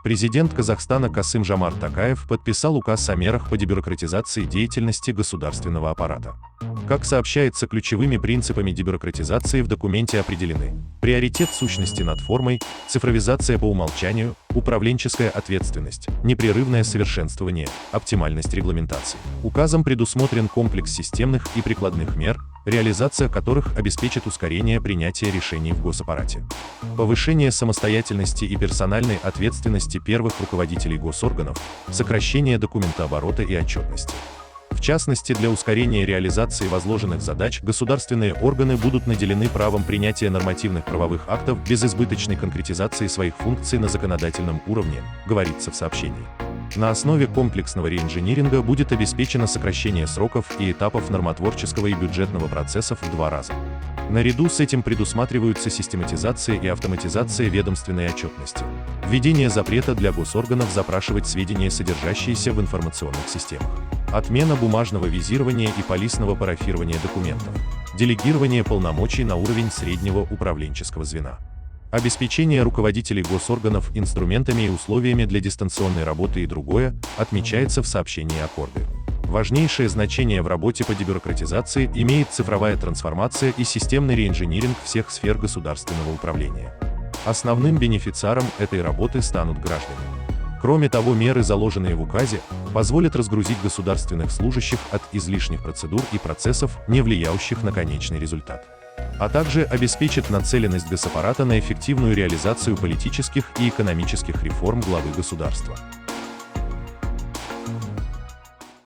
Президент Казахстана Касым-Жомарт Токаев подписал указ о мерах по дебюрократизации деятельности государственного аппарата. Как сообщается, ключевыми принципами дебюрократизации в документе определены: приоритет сущности над формой, цифровизация по умолчанию, управленческая ответственность, непрерывное совершенствование, оптимальность регламентации. Указом предусмотрен комплекс системных и прикладных мер, реализация которых обеспечит ускорение принятия решений в госаппарате. Повышение самостоятельности и персональной ответственности первых руководителей госорганов, сокращение документооборота и отчетности. В частности, для ускорения реализации возложенных задач государственные органы будут наделены правом принятия нормативных правовых актов без избыточной конкретизации своих функций на законодательном уровне, говорится в сообщении. На основе комплексного реинжиниринга будет обеспечено сокращение сроков и этапов нормотворческого и бюджетного процессов в 2 раза. Наряду с этим предусматриваются систематизация и автоматизация ведомственной отчетности, введение запрета для госорганов запрашивать сведения, содержащиеся в информационных системах, отмена бумажного визирования и полисного парафирования документов, делегирование полномочий на уровень среднего управленческого звена. Обеспечение руководителей госорганов инструментами и условиями для дистанционной работы и другое, отмечается в сообщении Аккорды. Важнейшее значение в работе по дебюрократизации имеет цифровая трансформация и системный реинжиниринг всех сфер государственного управления. Основным бенефициаром этой работы станут граждане. Кроме того, меры, заложенные в указе, позволят разгрузить государственных служащих от излишних процедур и процессов, не влияющих на конечный результат, а также обеспечит нацеленность госаппарата на эффективную реализацию политических и экономических реформ главы государства.